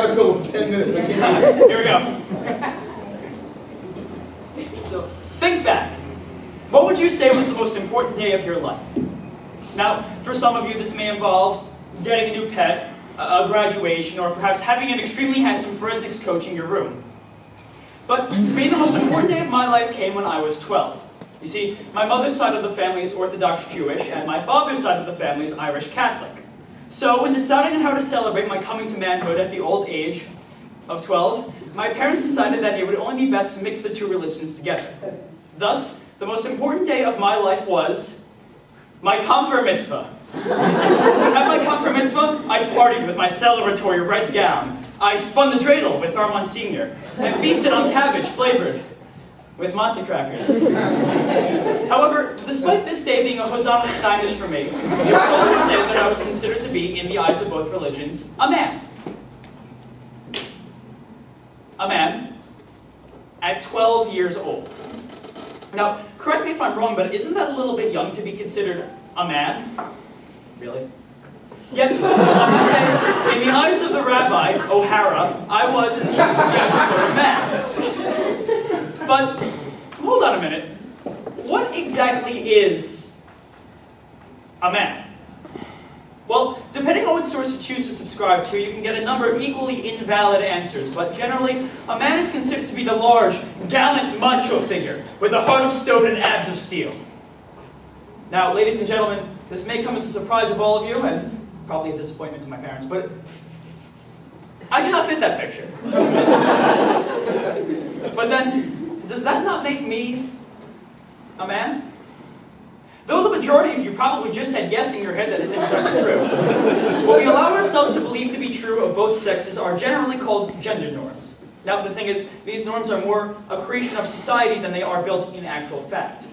caterpillar for 10 minutes. I can't. Here we go. So, think back. What would you say was the most important day of your life? Now, for some of you, this may involve getting a new pet, a graduation, or perhaps having an extremely handsome forensics coach in your room. But for me, the most important day of my life came when I was 12. You see, my mother's side of the family is Orthodox Jewish, and my father's side of the family is Irish Catholic. So when deciding on how to celebrate my coming to manhood at the old age of 12, my parents decided that it would only be best to mix the two religions together. Thus, the most important day of my life was my confirm mitzvah. At my confirm mitzvah, I partied with my celebratory red gown. I spun the dreidel with our Monsignor, and feasted on cabbage flavored with matzo crackers. However, despite this day being a Hosanna Steinish for me, it was also a day that I was considered to be, in the eyes of both religions, a man. A man at 12 years old. Now, correct me if I'm wrong, but isn't that a little bit young to be considered a man? Really? Yet, on that day, in the eyes of the rabbi, O'Hara, I was in the eyes of a man. But, hold on a minute. What exactly is a man? Well, depending on what source you choose to subscribe to, you can get a number of equally invalid answers. But generally, a man is considered to be the large, gallant macho figure with a heart of stone and abs of steel. Now, ladies and gentlemen, this may come as a surprise of all of you, and probably a disappointment to my parents, but I do not fit that picture. But then, does that not make me a man? Though the majority of you probably just said yes in your head that isn't exactly true, what we allow ourselves to believe to be true of both sexes are generally called gender norms. Now, the thing is, these norms are more a creation of society than they are built in actual fact.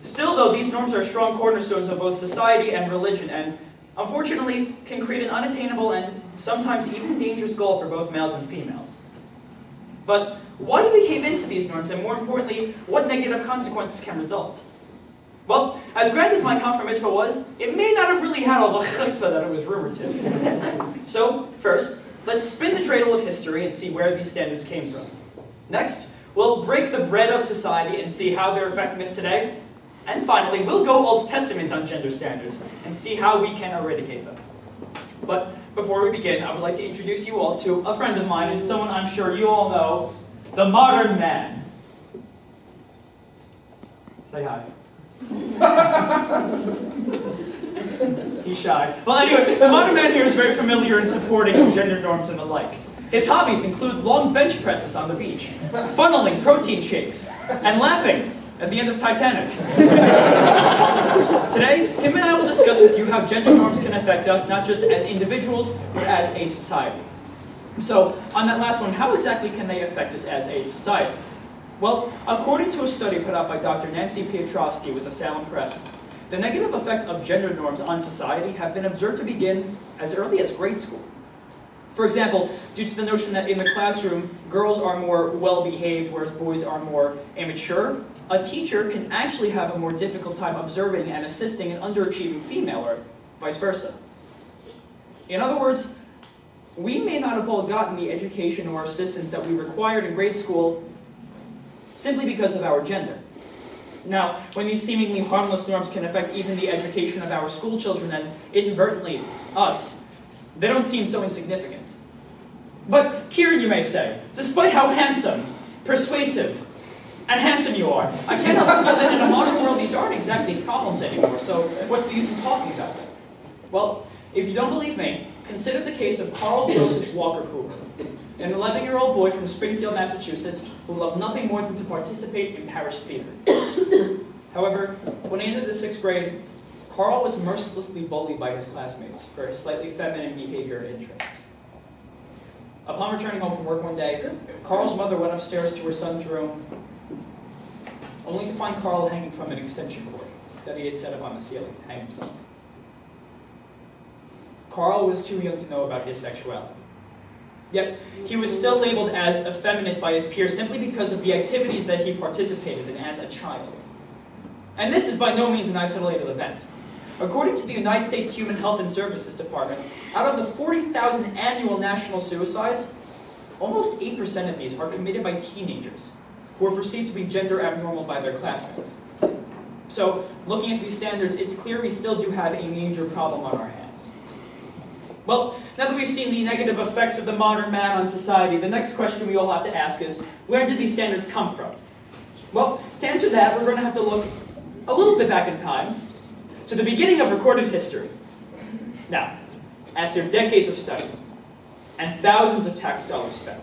Still, though, these norms are strong cornerstones of both society and religion, and unfortunately can create an unattainable and sometimes even dangerous goal for both males and females. But why do we cave into these norms, and more importantly, what negative consequences can result? Well, as grand as my confirm mitzvah was, it may not have really had all the chutzpah that it was rumored to. So, first, let's spin the dreidel of history and see where these standards came from. Next, we'll break the bread of society and see how they're affecting us today. And finally, we'll go Old Testament on gender standards and see how we can eradicate them. But before we begin, I would like to introduce you all to a friend of mine and someone I'm sure you all know, the modern man. Say hi. He's shy. Well, anyway, the modern man here is very familiar in supporting gender norms and the like. His hobbies include long bench presses on the beach, funneling protein shakes, and laughing at the end of Titanic. Today, him and I will discuss with you how gender norms can affect us, not just as individuals, but as a society. So, on that last one, how exactly can they affect us as a society? Well, according to a study put out by Dr. Nancy Piotrowski with the Salem Press, the negative effect of gender norms on society have been observed to begin as early as grade school. For example, due to the notion that in the classroom, girls are more well-behaved, whereas boys are more immature, a teacher can actually have a more difficult time observing and assisting an underachieving female, or vice versa. In other words, we may not have all gotten the education or assistance that we required in grade school simply because of our gender. Now, when these seemingly harmless norms can affect even the education of our school children and inadvertently us, they don't seem so insignificant. But Kieran, you may say, despite how handsome, persuasive, and handsome you are, I can't help but feel that in a modern world these aren't exactly problems anymore, so what's the use in talking about them? Well, if you don't believe me, consider the case of Carl Joseph Walker Hoover, an 11-year-old boy from Springfield, Massachusetts, who loved nothing more than to participate in parish theater. However, when he entered the 6th grade, Carl was mercilessly bullied by his classmates for his slightly feminine behavior and interests. Upon returning home from work one day, Carl's mother went upstairs to her son's room, only to find Carl hanging from an extension cord that he had set up on the ceiling to hang himself. Carl was too young to know about his sexuality. Yet, he was still labeled as effeminate by his peers simply because of the activities that he participated in as a child. And this is by no means an isolated event. According to the United States Human Health and Services Department, out of the 40,000 annual national suicides, almost 8% of these are committed by teenagers who are perceived to be gender abnormal by their classmates. So, looking at these standards, it's clear we still do have a major problem on our hands. Well, now that we've seen the negative effects of the modern man on society, the next question we all have to ask is, where did these standards come from? Well, to answer that, we're going to have to look a little bit back in time to the beginning of recorded history. Now, after decades of study and thousands of tax dollars spent,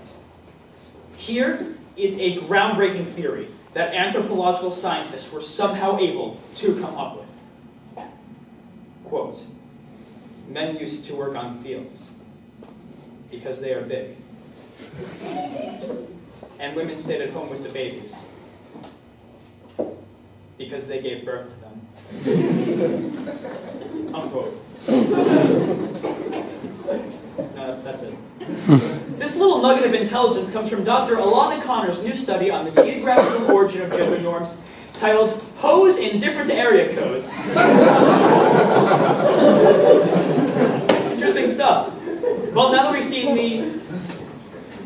here is a groundbreaking theory that anthropological scientists were somehow able to come up with. Quote, men used to work on fields because they are big, and women stayed at home with the babies because they gave birth to them. Unquote. That's it. This little nugget of intelligence comes from Dr. Alana Connor's new study on the geographical origin of gender norms, titled Hoes in Different Area Codes. Interesting stuff. Well, now that we've seen the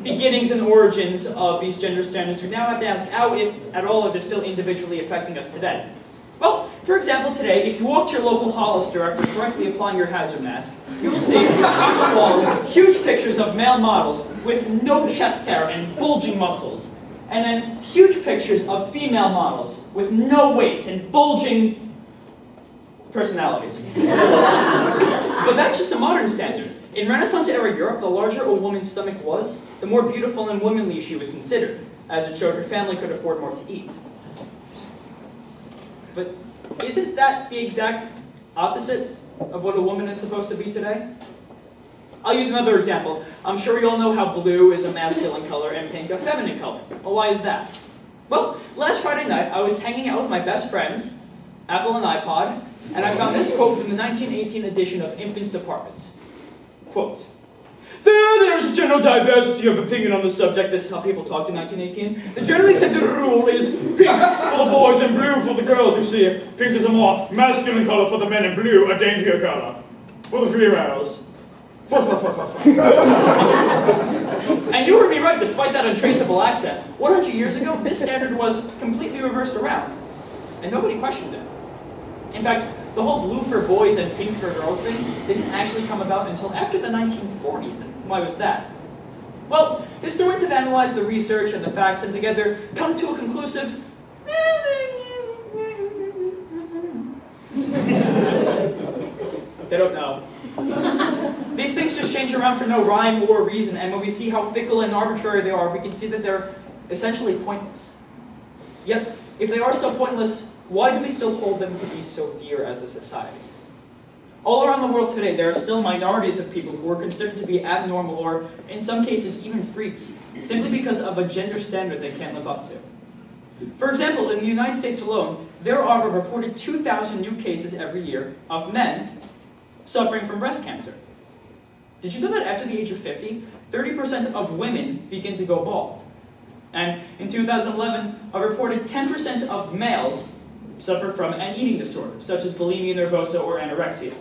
beginnings and origins of these gender standards, we now have to ask how, if at all, are they still individually affecting us today? Well, for example, today, if you walk to your local Hollister after correctly applying your hazard mask, you will see on the walls huge pictures of male models with no chest hair and bulging muscles, and then huge pictures of female models with no waist and bulging personalities. But that's just a modern standard. In Renaissance-era Europe, the larger a woman's stomach was, the more beautiful and womanly she was considered, as it showed her family could afford more to eat. But isn't that the exact opposite of what a woman is supposed to be today? I'll use another example. I'm sure you all know how blue is a masculine color and pink a feminine color. Well, why is that? Well, last Friday night, I was hanging out with my best friends, Apple and iPod, and I found this quote from the 1918 edition of Infants Department. Quote, There's a general diversity of opinion on the subject. This is how people talked in 1918. The generally accepted rule is pink for the boys and blue for the girls, you see. Pink is a more masculine color for the men and blue a daintier color for the females. And you heard me right, despite that untraceable accent. 100 years ago, this standard was completely reversed around, and nobody questioned it. In fact, the whole blue for boys and pink for girls thing didn't actually come about until after the 1940s. And why was that? Well, historians have analyzed the research and the facts and together come to a conclusive they don't know. These things just change around for no rhyme or reason, and when we see how fickle and arbitrary they are, we can see that they're essentially pointless. Yet, if they are so pointless, why do we still hold them to be so dear as a society? All around the world today, there are still minorities of people who are considered to be abnormal or, in some cases, even freaks, simply because of a gender standard they can't live up to. For example, in the United States alone, there are a reported 2,000 new cases every year of men suffering from breast cancer. Did you know that after the age of 50, 30% of women begin to go bald? And in 2011, a reported 10% of males suffered from an eating disorder, such as bulimia nervosa or anorexia.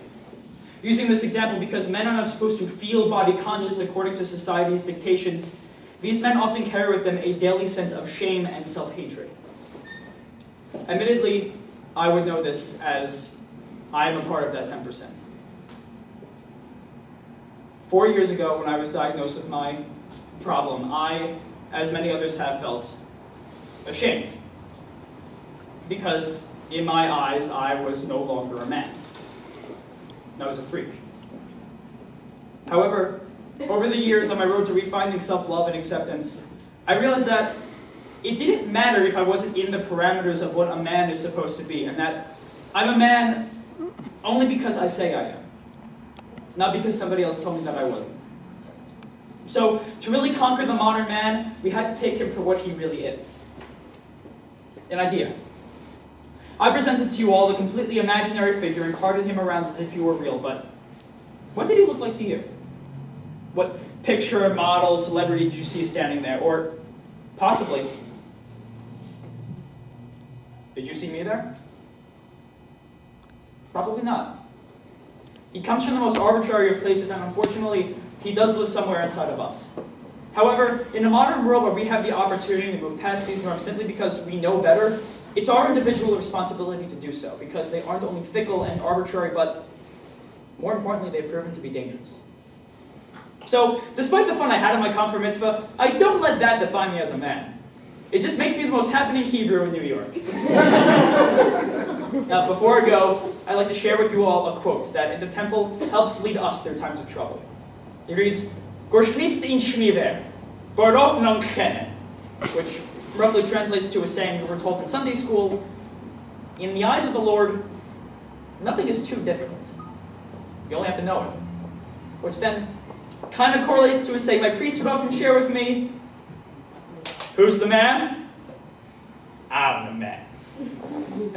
Using this example, because men are not supposed to feel body conscious according to society's dictations, these men often carry with them a daily sense of shame and self-hatred. Admittedly, I would know this as I am a part of that 10%. 4 years ago, when I was diagnosed with my problem, I, as many others have, felt ashamed. Because in my eyes, I was no longer a man. I was a freak. However, over the years on my road to refinding self-love and acceptance, I realized that it didn't matter if I wasn't in the parameters of what a man is supposed to be, and that I'm a man only because I say I am, not because somebody else told me that I wasn't. So, to really conquer the modern man, we had to take him for what he really is. An idea. I presented to you all a completely imaginary figure and carted him around as if he were real, but what did he look like to you? What picture, model, celebrity did you see standing there? Or possibly, did you see me there? Probably not. He comes from the most arbitrary of places, and unfortunately, he does live somewhere inside of us. However, in a modern world where we have the opportunity to move past these norms simply because we know better, it's our individual responsibility to do so, because they aren't only fickle and arbitrary, but more importantly, they've proven to be dangerous. So, despite the fun I had in my Confirm Mitzvah, I don't let that define me as a man. It just makes me the most happening Hebrew in New York. Now, before I go, I'd like to share with you all a quote that in the temple helps lead us through times of trouble. It reads, "Gorshnitz in shmiver, barof non chene," which roughly translates to a saying we were told in Sunday school, in the eyes of the Lord, nothing is too difficult. You only have to know it. Which then kind of correlates to a saying my priest would often share with me, "Who's the man? I'm